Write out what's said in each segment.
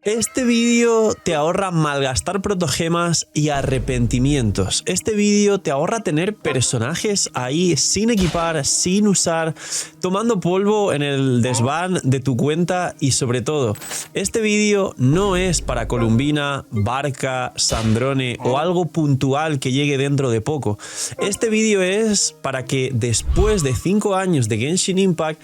Este vídeo te ahorra malgastar protogemas y arrepentimientos. Este vídeo te ahorra tener personajes ahí sin equipar, sin usar, tomando polvo en el desván de tu cuenta y sobre todo, este vídeo no es para Columbina, Barca, Sandrone o algo puntual que llegue dentro de poco. Este vídeo es para que después de 5 años de Genshin Impact,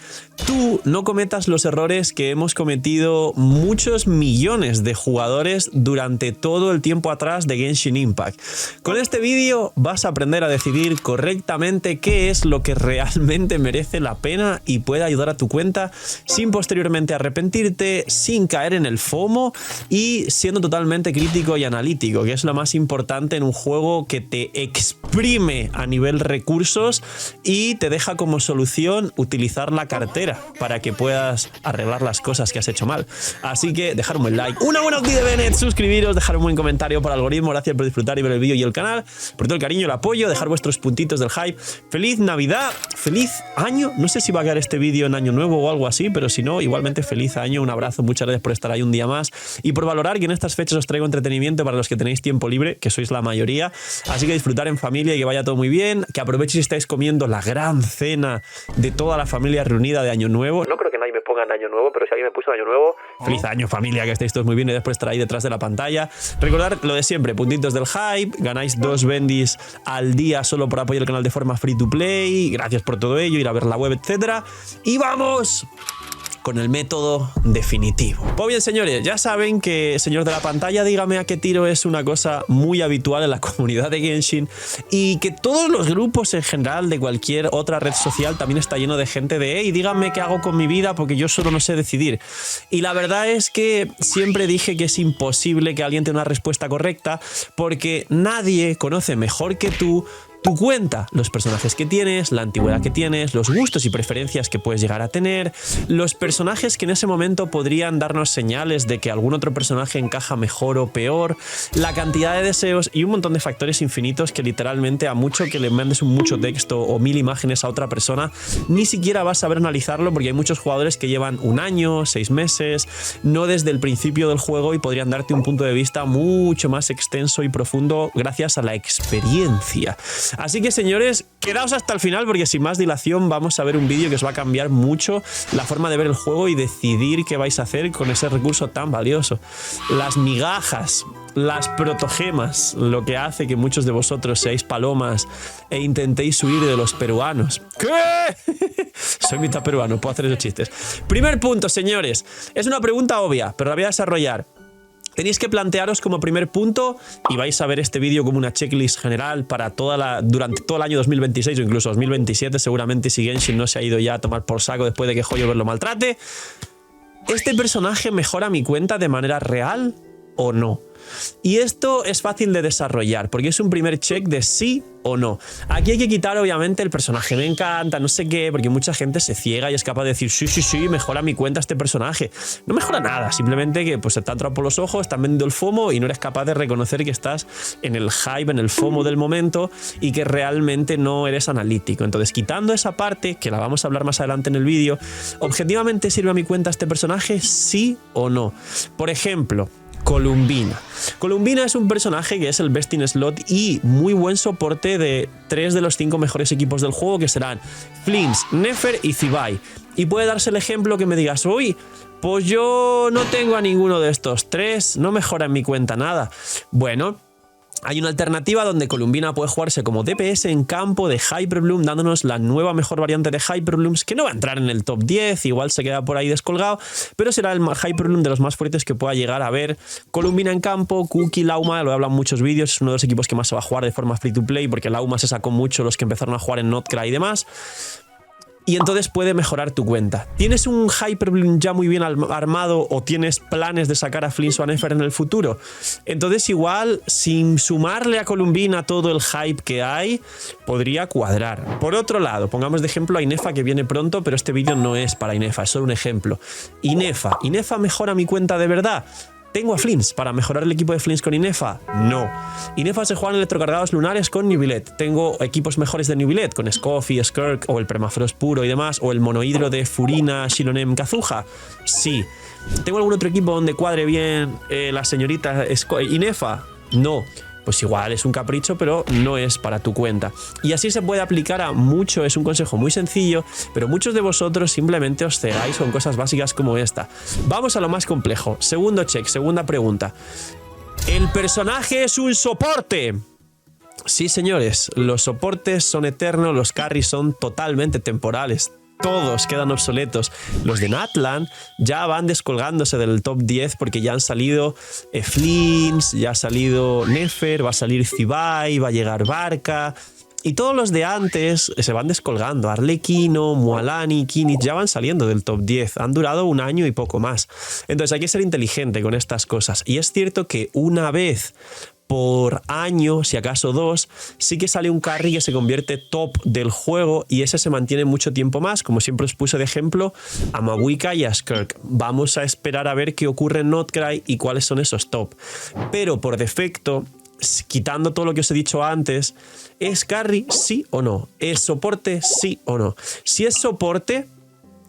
tú no cometas los errores que hemos cometido muchos millones de jugadores durante todo el tiempo atrás de Genshin Impact. Con este vídeo vas a aprender a decidir correctamente qué es lo que realmente merece la pena y puede ayudar a tu cuenta sin posteriormente arrepentirte, sin caer en el FOMO y siendo totalmente crítico y analítico, que es lo más importante en un juego que te exprime a nivel recursos y te deja como solución utilizar la cartera para que puedas arreglar las cosas que has hecho mal. Así que dejar un buen like, una buena opti de Bennett, suscribiros, dejar un buen comentario por el algoritmo. Gracias por disfrutar y ver el vídeo y el canal, por todo el cariño y el apoyo, dejar vuestros puntitos del hype. Feliz Navidad, feliz año. No sé si va a quedar este vídeo en año nuevo o algo así, pero si no, igualmente feliz año, un abrazo, muchas gracias por estar ahí un día más y por valorar que en estas fechas os traigo entretenimiento para los que tenéis tiempo libre, que sois la mayoría. Así que disfrutar en familia y que vaya todo muy bien, que aprovechéis si estáis comiendo la gran cena de toda la familia reunida de año nuevo. No creo que nadie me ponga en año nuevo, pero si alguien me puso año nuevo, feliz año familia, que estéis todos muy bien y después estar ahí detrás de la pantalla. Recordad lo de siempre, puntitos del hype, ganáis 2 bendis al día solo por apoyar el canal de forma free to play, gracias por todo ello, ir a ver la web, etcétera. Y vamos con el método definitivo. Pues bien, señores, ya saben que, señor de la pantalla, dígame a qué tiro es una cosa muy habitual en la comunidad de Genshin y que todos los grupos en general de cualquier otra red social también está lleno de gente de hey, díganme qué hago con mi vida porque yo solo no sé decidir. Y la verdad es que siempre dije que es imposible que alguien tenga una respuesta correcta porque nadie conoce mejor que tú tu cuenta, los personajes que tienes, la antigüedad que tienes, los gustos y preferencias que puedes llegar a tener, los personajes que en ese momento podrían darnos señales de que algún otro personaje encaja mejor o peor, la cantidad de deseos y un montón de factores infinitos que literalmente a mucho que le mandes mucho texto o 1000 imágenes a otra persona, ni siquiera vas a saber analizarlo porque hay muchos jugadores que llevan 1 año, 6 meses, no desde el principio del juego y podrían darte un punto de vista mucho más extenso y profundo gracias a la experiencia. Así que, señores, quedaos hasta el final porque sin más dilación vamos a ver un vídeo que os va a cambiar mucho la forma de ver el juego y decidir qué vais a hacer con ese recurso tan valioso. Las migajas, las protogemas, lo que hace que muchos de vosotros seáis palomas e intentéis huir de los peruanos. ¿Qué? Soy mitad peruano, puedo hacer esos chistes. Primer punto, señores. Es una pregunta obvia, pero la voy a desarrollar. Tenéis que plantearos como primer punto, y vais a ver este vídeo como una checklist general para durante todo el año 2026 o incluso 2027, seguramente si Genshin no se ha ido ya a tomar por saco después de que Hoyoverse lo maltrate. ¿Este personaje mejora mi cuenta de manera real o no? Y esto es fácil de desarrollar porque es un primer check de sí o no. Aquí hay que quitar obviamente el personaje me encanta, no sé qué, porque mucha gente se ciega y es capaz de decir sí, mejora mi cuenta este personaje. No mejora nada, simplemente que pues te ha entrado por los ojos, te han vendido el FOMO y no eres capaz de reconocer que estás en el hype, en el FOMO del momento y que realmente no eres analítico. Entonces, quitando esa parte, que la vamos a hablar más adelante en el vídeo, ¿objetivamente sirve a mi cuenta este personaje? ¿Sí o no? Por ejemplo, Columbina. Columbina es un personaje que es el best in slot y muy buen soporte de 3 de los 5 mejores equipos del juego, que serán Flints, Nefer y Zibai. Y puede darse el ejemplo que me digas, uy, pues yo no tengo a ninguno de estos 3, no mejora en mi cuenta nada. Bueno, hay una alternativa donde Columbina puede jugarse como DPS en campo de Hyperbloom, dándonos la nueva mejor variante de Hyperblooms, que no va a entrar en el top 10, igual se queda por ahí descolgado, pero será el Hyperbloom de los más fuertes que pueda llegar a ver. Columbina en campo, Cookie, Lauma, lo he hablado en muchos vídeos, es uno de los equipos que más se va a jugar de forma free to play, porque Lauma se sacó mucho los que empezaron a jugar en Notcra y demás. Y entonces puede mejorar tu cuenta. ¿Tienes un Hyperbloom ya muy bien armado o tienes planes de sacar a Flints o a Nefer en el futuro? Entonces igual, sin sumarle a Columbina todo el hype que hay, podría cuadrar. Por otro lado, pongamos de ejemplo a Inefa, que viene pronto, pero este vídeo no es para Inefa, es solo un ejemplo. Inefa mejora mi cuenta de verdad. ¿Tengo a Flins para mejorar el equipo de Flins con Inefa? No. Inefa se juegan electrocargados lunares con Neuvillette. ¿Tengo equipos mejores de Neuvillette con Scoffy, Skirk o el Permafrost puro y demás? ¿O el monohidro de Furina, Shilonem, Kazuha? Sí. ¿Tengo algún otro equipo donde cuadre bien la señorita Inefa? No. Pues igual es un capricho, pero no es para tu cuenta. Y así se puede aplicar a mucho, es un consejo muy sencillo, pero muchos de vosotros simplemente os cegáis con cosas básicas como esta. Vamos a lo más complejo. Segundo check, segunda pregunta. ¿El personaje es un soporte? Sí, señores, los soportes son eternos, los carries son totalmente temporales. Todos quedan obsoletos. Los de Natlan ya van descolgándose del top 10 porque ya han salido Flins, ya ha salido Nefer, va a salir Zibai, va a llegar Barca. Y todos los de antes se van descolgando. Arlequino, Mualani, Kinich ya van saliendo del top 10. Han durado un año y poco más. Entonces hay que ser inteligente con estas cosas. Y es cierto que una vez por año, si acaso 2, sí que sale un carry que se convierte top del juego y ese se mantiene mucho tiempo más, como siempre os puse de ejemplo a Mavuika y a Skirk. Vamos a esperar a ver qué ocurre en Notcry y cuáles son esos top. Pero por defecto, quitando todo lo que os he dicho antes, ¿es carry sí o no? ¿Es soporte sí o no? Si es soporte,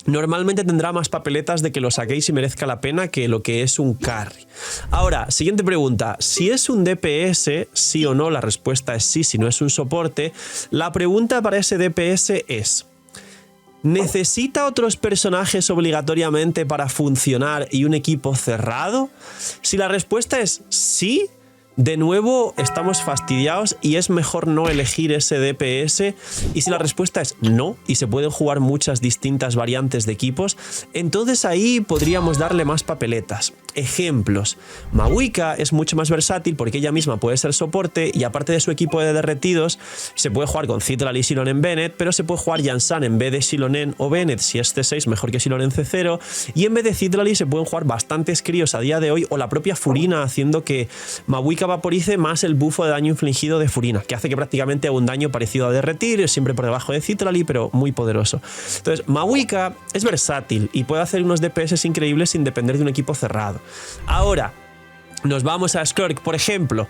normalmente tendrá más papeletas de que lo saquéis y merezca la pena que lo que es un carry. Ahora, siguiente pregunta. Si es un DPS, sí o no, la respuesta es sí, si no es un soporte. La pregunta para ese DPS es: ¿necesita otros personajes obligatoriamente para funcionar y un equipo cerrado? Si la respuesta es sí, de nuevo estamos fastidiados y es mejor no elegir ese DPS. Y si la respuesta es no y se pueden jugar muchas distintas variantes de equipos, entonces ahí podríamos darle más papeletas. Ejemplos: Mavuika es mucho más versátil porque ella misma puede ser soporte y aparte de su equipo de derretidos se puede jugar con Citral y Shilonen Bennett, pero se puede jugar Jansan en vez de Shilonen o Bennett si es C6 mejor que Shilonen C0, y en vez de Citral se pueden jugar bastantes críos a día de hoy, o la propia Furina, haciendo que Mavuika vaporice más el bufo de daño infligido de Furina, que hace que prácticamente haga un daño parecido a derretir, siempre por debajo de Citral, pero muy poderoso. Entonces Mavuika es versátil y puede hacer unos DPS increíbles sin depender de un equipo cerrado. Ahora nos vamos a Skirk, por ejemplo.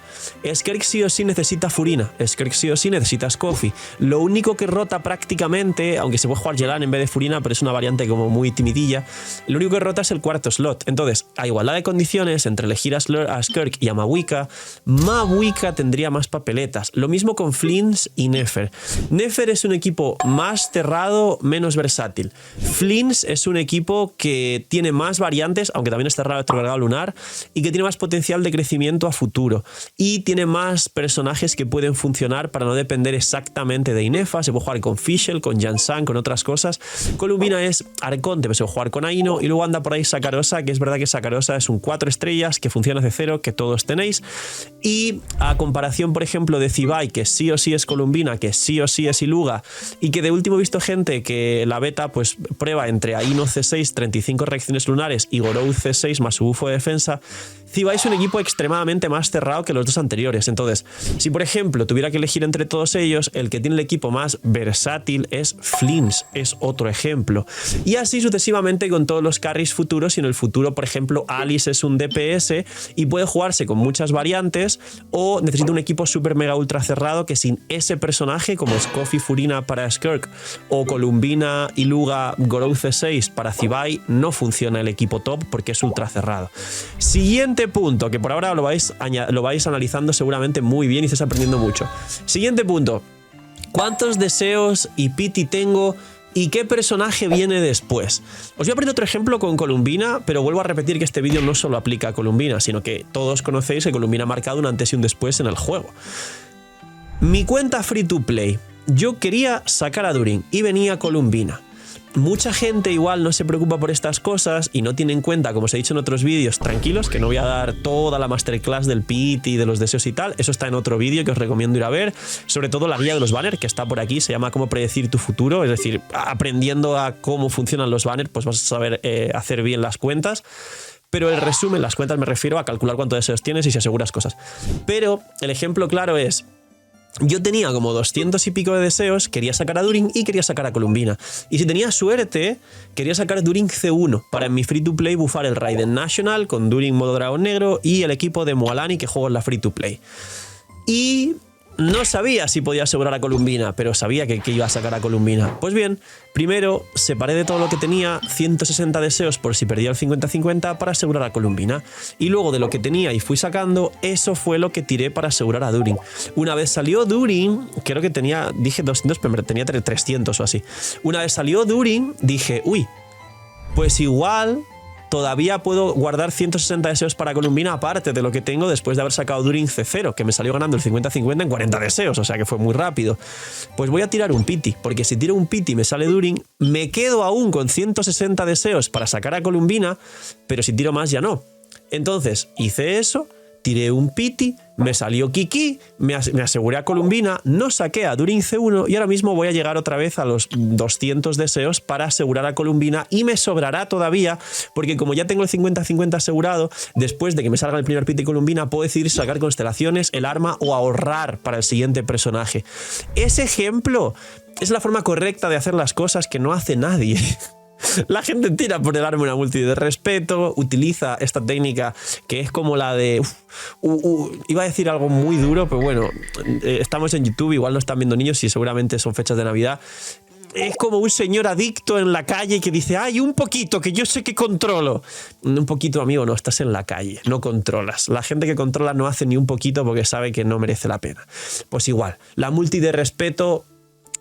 Skirk sí o sí necesita Furina, Skirk sí o sí necesita Scoffy. Lo único que rota prácticamente, aunque se puede jugar Yelan en vez de Furina, pero es una variante como muy timidilla, lo único que rota es el cuarto slot. Entonces, a igualdad de condiciones entre elegir a Skirk y a Mavuika, Mavuika tendría más papeletas. Lo mismo con Flins y Nefer. Nefer es un equipo más cerrado, menos versátil. Flins es un equipo que tiene más variantes, aunque también es cerrado electrocargado lunar, y que tiene más potencial de crecimiento a futuro y tiene más personajes que pueden funcionar para no depender exactamente de Inefa. Se puede jugar con Fischl, con Jansan, con otras cosas. Columbina es Arconte, pero se puede jugar con Aino, y luego anda por ahí Sakarosa, que es verdad que Sakarosa es un 4 estrellas que funciona de 0, que todos tenéis, y a comparación por ejemplo de Zibai, que sí o sí es Columbina, que sí o sí es Iluga, y que de último he visto gente que la beta pues prueba entre Aino C6 35 reacciones lunares y Gorou C6 más su bufo de defensa. Zibai es un equipo extremadamente más cerrado que los dos anteriores. Entonces, si por ejemplo tuviera que elegir entre todos ellos, el que tiene el equipo más versátil es Flins, es otro ejemplo. Y así sucesivamente con todos los carries futuros. Y en el futuro, por ejemplo, Alice es un DPS y puede jugarse con muchas variantes, o necesita un equipo super mega ultra cerrado que sin ese personaje, como Scoffy Furina para Skirk o Columbina, Iluga, Gorou C6 para Zibai, no funciona el equipo top porque es ultra cerrado. Siguiente punto, que por ahora lo vais analizando seguramente muy bien y estáis aprendiendo mucho. Siguiente punto: ¿cuántos deseos y pity tengo y qué personaje viene después? Os voy a poner otro ejemplo con Columbina, pero vuelvo a repetir que este vídeo no solo aplica a Columbina, sino que todos conocéis que Columbina ha marcado un antes y un después en el juego. Mi cuenta free to play, yo quería sacar a Durin y venía Columbina. Mucha gente igual no se preocupa por estas cosas y no tiene en cuenta, como os he dicho en otros vídeos, tranquilos, que no voy a dar toda la masterclass del pit y de los deseos y tal. Eso está en otro vídeo que os recomiendo ir a ver. Sobre todo la guía de los banners, que está por aquí, se llama Cómo predecir tu futuro. Es decir, aprendiendo a cómo funcionan los banners, pues vas a saber hacer bien las cuentas. Pero el resumen, las cuentas me refiero a calcular cuántos deseos tienes y si aseguras cosas. Pero el ejemplo claro es: yo tenía como 200 y pico de deseos, quería sacar a Durin y quería sacar a Columbina. Y si tenía suerte, quería sacar Durin C1 para en mi free to play bufar el Raiden National con Durin modo dragón negro y el equipo de Moalani que juego en la free to play. Y no sabía si podía asegurar a Columbina, pero sabía que iba a sacar a Columbina. Pues bien, primero separé de todo lo que tenía 160 deseos por si perdía el 50-50 para asegurar a Columbina. Y luego de lo que tenía y fui sacando, eso fue lo que tiré para asegurar a Durin. Una vez salió Durin, creo que tenía, dije 200, pero tenía 300 o así. Una vez salió Durin, dije, uy, pues igual todavía puedo guardar 160 deseos para Columbina aparte de lo que tengo después de haber sacado Durin C0, que me salió ganando el 50-50 en 40 deseos, o sea que fue muy rápido. Pues voy a tirar un pity, porque si tiro un pity y me sale Durin, me quedo aún con 160 deseos para sacar a Columbina, pero si tiro más ya no. Entonces hice eso, tiré un pity, me salió Kiki, me aseguré a Columbina, no saqué a Durin C1 y ahora mismo voy a llegar otra vez a los 200 deseos para asegurar a Columbina y me sobrará todavía porque como ya tengo el 50-50 asegurado, después de que me salga el primer pity Columbina puedo decidir sacar constelaciones, el arma o ahorrar para el siguiente personaje. Ese ejemplo es la forma correcta de hacer las cosas que no hace nadie. La gente tira por el arma una multi de respeto, utiliza esta técnica que es como la de... iba a decir algo muy duro, pero bueno, estamos en YouTube, igual no están viendo niños y seguramente son fechas de Navidad. Es como un señor adicto en la calle que dice, ¡ay, un poquito, que yo sé que controlo! Un poquito, amigo, no, estás en la calle, no controlas. La gente que controla no hace ni un poquito porque sabe que no merece la pena. Pues igual, la multi de respeto,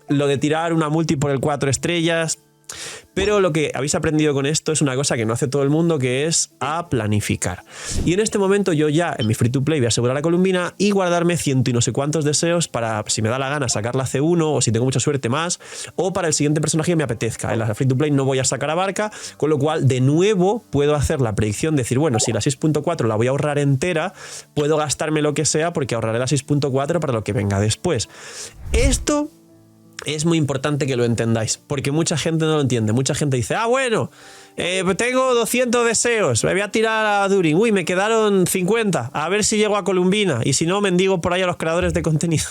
lo de tirar una multi por el 4 estrellas... Pero lo que habéis aprendido con esto es una cosa que no hace todo el mundo, que es a planificar. Y en este momento yo ya en mi free to play voy a asegurar a Columbina y guardarme ciento y no sé cuántos deseos para, si me da la gana, sacar la C1 o si tengo mucha suerte más, o para el siguiente personaje que me apetezca. En la free to play no voy a sacar a Barca, con lo cual de nuevo puedo hacer la predicción, decir, bueno, si la 6.4 la voy a ahorrar entera, puedo gastarme lo que sea porque ahorraré la 6.4 para lo que venga después. Esto... es muy importante que lo entendáis, porque mucha gente no lo entiende. Mucha gente dice, ah, bueno, tengo 200 deseos, me voy a tirar a Durin. Uy, me quedaron 50, a ver si llego a Columbina. Y si no, mendigo por ahí a los creadores de contenido.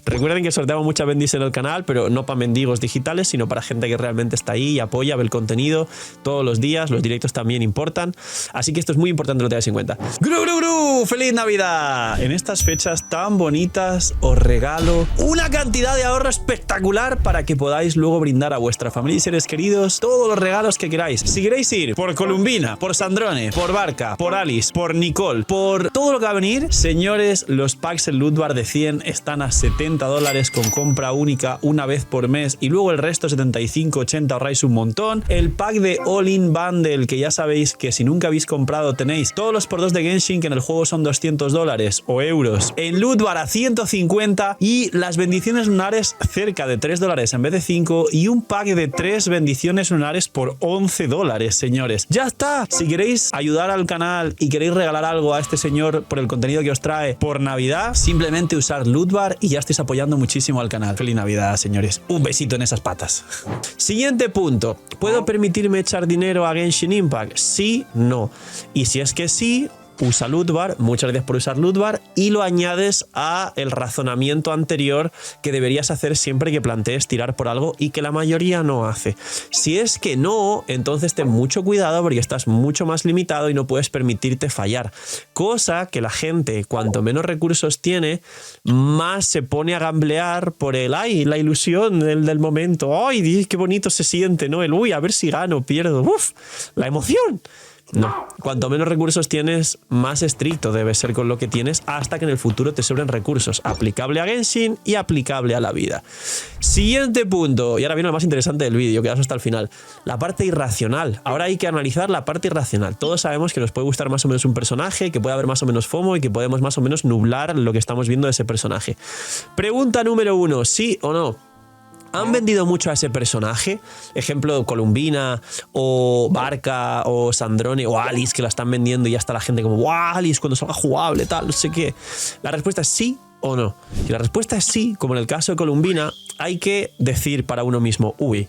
Recuerden que sorteamos muchas bendis en el canal, pero no para mendigos digitales, sino para gente que realmente está ahí y apoya, ve el contenido todos los días. Los directos también importan. Así que esto es muy importante, lo tengáis en cuenta. ¡Gru, gru, gru! ¡Feliz Navidad! En estas fechas tan bonitas os regalo una cantidad de ahorro espectacular para que podáis luego brindar a vuestra familia y seres queridos todos los regalos que queráis. Si queréis ir por Columbina, por Sandrone, por Barca, por Alice, por Nicole, por todo lo que va a venir, señores, los packs en Loot Bar de 100 están a $70 con compra única una vez por mes y luego el resto 75-80 ahorráis un montón. El pack de All-In Bundle, que ya sabéis que si nunca habéis comprado tenéis todos los x2 de Genshin, que en el juego son $200 o euros, en Loot Bar a 150 y las bendiciones lunares cerca de $3 en vez de 5 y un pack de 3 bendiciones lunares por $11, señores. ¡Ya está! Si queréis ayudar al canal y queréis regalar algo a este señor por el contenido que os trae por Navidad, simplemente usar Loot Bar y ya estáis apoyando muchísimo al canal. ¡Feliz Navidad, señores! Un besito en esas patas. Siguiente punto. ¿Puedo permitirme echar dinero a Genshin Impact? Sí, no. Y si es que sí, usa Loot Bar, muchas gracias por usar Loot Bar, y lo añades a el razonamiento anterior que deberías hacer siempre que plantees tirar por algo y que la mayoría no hace. Si es que no, entonces ten mucho cuidado porque estás mucho más limitado y no puedes permitirte fallar. Cosa que la gente, cuanto menos recursos tiene, más se pone a gamblear por el, ay, la ilusión del momento, ay, qué bonito se siente, ¿no? El, uy, a ver si gano, pierdo, uf, la emoción. No, cuanto menos recursos tienes, más estricto debes ser con lo que tienes hasta que en el futuro te sobren recursos. Aplicable a Genshin y aplicable a la vida. Siguiente punto, y ahora viene lo más interesante del vídeo, quedaos hasta el final. La parte irracional. Ahora hay que analizar la parte irracional. Todos sabemos que nos puede gustar más o menos un personaje, que puede haber más o menos FOMO y que podemos más o menos nublar lo que estamos viendo de ese personaje. Pregunta número 1, ¿sí o no? ¿Han vendido mucho a ese personaje? Ejemplo, Columbina, o Barca, o Sandrone, o Alice, que la están vendiendo y ya está la gente como, ¡wow, Alice, cuando salga jugable, tal, no sé qué! La respuesta es sí o no. Si la respuesta es sí, como en el caso de Columbina, hay que decir para uno mismo, uy,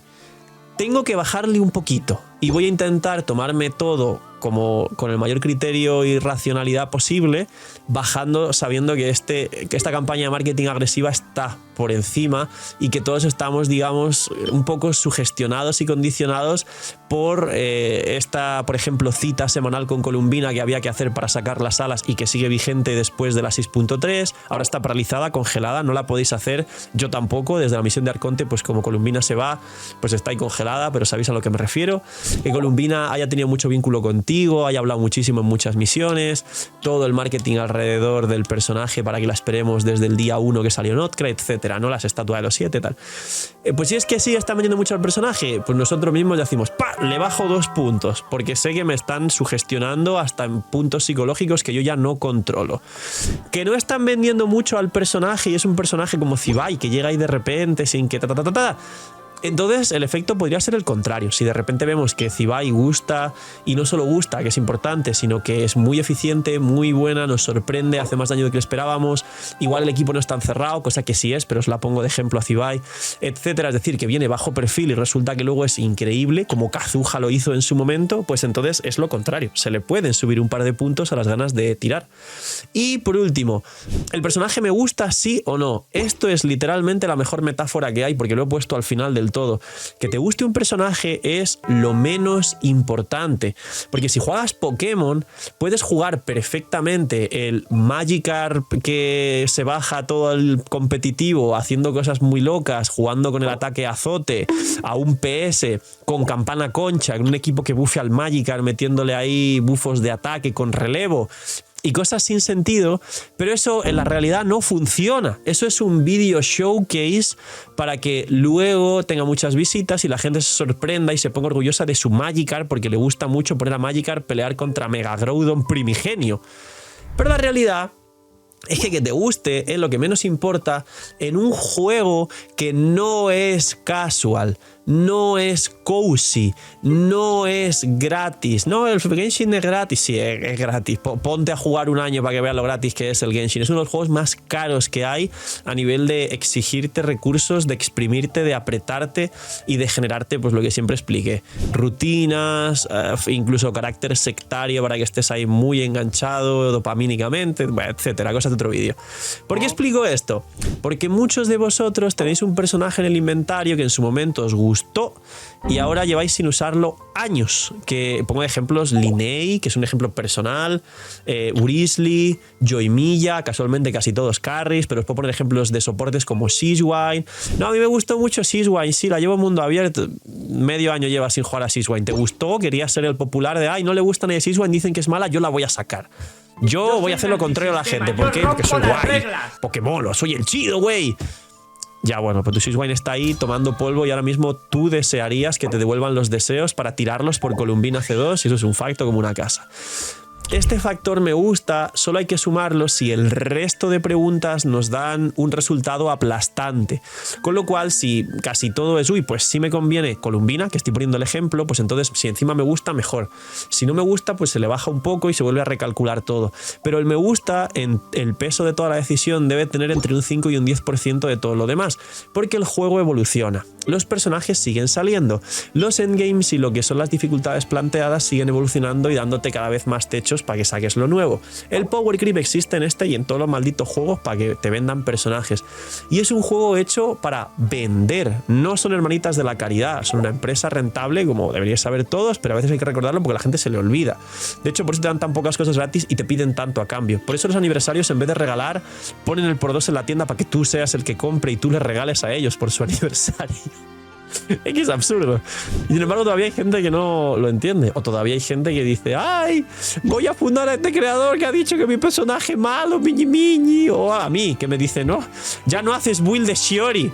tengo que bajarle un poquito y voy a intentar tomarme todo como con el mayor criterio y racionalidad posible, bajando sabiendo que esta campaña de marketing agresiva está por encima y que todos estamos, digamos, un poco sugestionados y condicionados por esta, por ejemplo, cita semanal con Columbina que había que hacer para sacar las alas y que sigue vigente después de la 6.3. Ahora está paralizada, congelada, no la podéis hacer, yo tampoco. Desde la misión de Arconte, pues como Columbina se va, pues está ahí congelada, pero sabéis a lo que me refiero. Que Columbina haya tenido mucho vínculo contigo, haya hablado muchísimo en muchas misiones, todo el marketing alrededor del personaje para que la esperemos desde el día 1 que salió Notcra, etcétera, ¿no? Las estatuas de los 7, tal. Pues si es que sí están vendiendo mucho al personaje, pues nosotros mismos decimos, ¡pa! Le bajo 2 puntos, porque sé que me están sugestionando hasta en puntos psicológicos que yo ya no controlo. Que no están vendiendo mucho al personaje y es un personaje como Zibai, que llega ahí de repente sin que entonces el efecto podría ser el contrario. Si de repente vemos que Zibai gusta, y no solo gusta, que es importante, sino que es muy eficiente, muy buena, nos sorprende, hace más daño de lo que esperábamos, igual el equipo no está encerrado, cosa que sí es, pero os la pongo de ejemplo a Zibai, etcétera, es decir, que viene bajo perfil y resulta que luego es increíble, como Kazuha lo hizo en su momento, pues entonces es lo contrario, se le pueden subir un par de puntos a las ganas de tirar. Y por último, ¿el personaje me gusta sí o no? Esto es literalmente la mejor metáfora que hay, porque lo he puesto al final del todo. Que te guste un personaje es lo menos importante, porque si juegas Pokémon puedes jugar perfectamente el Magikarp que se baja todo el competitivo haciendo cosas muy locas, jugando con el ataque azote a un PS con campana concha, en un equipo que buffe al Magikarp metiéndole ahí bufos de ataque con relevo y cosas sin sentido, pero eso en la realidad no funciona. Eso es un video showcase para que luego tenga muchas visitas y la gente se sorprenda y se ponga orgullosa de su Magikarp porque le gusta mucho poner a Magikarp pelear contra Mega Groudon primigenio. Pero la realidad es que te guste es lo que menos importa en un juego que no es casual, no es cozy, no es gratis. No, el Genshin es gratis, sí, es gratis. Ponte a jugar un año para que veas lo gratis que es el Genshin. Es uno de los juegos más caros que hay a nivel de exigirte recursos, de exprimirte, de apretarte y de generarte, pues lo que siempre expliqué, rutinas, incluso carácter sectario para que estés ahí muy enganchado dopamínicamente, bueno, etcétera, cosas de otro vídeo. ¿Por qué explico esto? Porque muchos de vosotros tenéis un personaje en el inventario que en su momento os gustó y ahora lleváis sin usarlo años. Que pongo ejemplos: Linnea, que es un ejemplo personal, Wrisley, Joymilla, casualmente casi todos carries, pero os puedo poner ejemplos de soportes como Seaswine. No, a mí me gustó mucho Seaswine, sí, la llevo en mundo abierto, medio año lleva sin jugar a Seaswine. ¿Te gustó? Querías ser el popular de, ay, no le gusta nadie Seaswine, dicen que es mala, yo la voy a sacar. Yo voy a hacer lo contrario a la gente. ¿Por qué? Porque soy guay, Pokémon, soy el chido, güey. Ya, bueno, pues tu Seaswine está ahí tomando polvo y ahora mismo tú desearías que te devuelvan los deseos para tirarlos por Columbina C2 y eso es un facto como una casa. Este factor me gusta, solo hay que sumarlo si el resto de preguntas nos dan un resultado aplastante. Con lo cual, si casi todo es, uy, pues sí me conviene Columbina, que estoy poniendo el ejemplo, pues entonces si encima me gusta, mejor. Si no me gusta, pues se le baja un poco y se vuelve a recalcular todo. Pero el me gusta, en el peso de toda la decisión, debe tener entre un 5 y un 10% de todo lo demás, porque el juego evoluciona. Los personajes siguen saliendo, los endgames y lo que son las dificultades planteadas siguen evolucionando y dándote cada vez más techos para que saques lo nuevo. El power creep existe en este y en todos los malditos juegos para que te vendan personajes. Y es un juego hecho para vender, no son hermanitas de la caridad, son una empresa rentable como deberíais saber todos, pero a veces hay que recordarlo porque la gente se le olvida. De hecho, por eso te dan tan pocas cosas gratis y te piden tanto a cambio. Por eso los aniversarios, en vez de regalar, ponen el x2 en la tienda para que tú seas el que compre y tú les regales a ellos por su aniversario. Es que es absurdo. Y sin embargo todavía hay gente que no lo entiende. O todavía hay gente que dice, ay, voy a fundar a este creador que ha dicho que mi personaje es malo, miñi. O a mí, que me dice, no, ya no haces build de Shiori.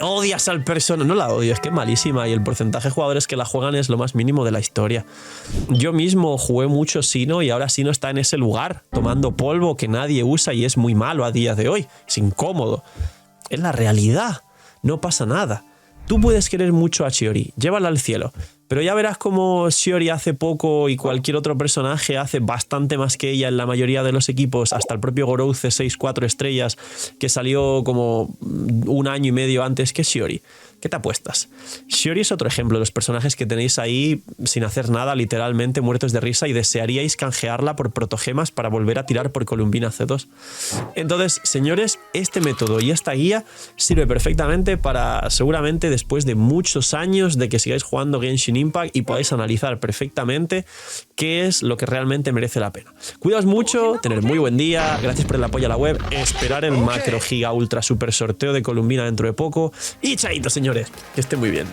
Odias al personaje. No la odio, es que es malísima. Y el porcentaje de jugadores que la juegan es lo más mínimo de la historia. Yo mismo jugué mucho Sinnoh y ahora Sinnoh está en ese lugar, tomando polvo que nadie usa y es muy malo a día de hoy. Es incómodo. Es la realidad. No pasa nada. Tú puedes querer mucho a Shiori, llévala al cielo, Pero ya verás como Shiori hace poco y cualquier otro personaje hace bastante más que ella en la mayoría de los equipos, hasta el propio Gorou C6 4 estrellas, que salió como 1 año y medio antes que Shiori. ¿Qué te apuestas? Shiori es otro ejemplo de los personajes que tenéis ahí sin hacer nada, literalmente muertos de risa, y desearíais canjearla por protogemas para volver a tirar por Columbina C2. Entonces, señores, este método y esta guía sirve perfectamente para, seguramente después de muchos años de que sigáis jugando Genshin Impact, y podáis analizar perfectamente qué es lo que realmente merece la pena. Cuidaos mucho, tener muy buen día, gracias por el apoyo a la web, esperar el macro giga ultra super sorteo de Columbina dentro de poco, y chaito, señores, que esté muy bien.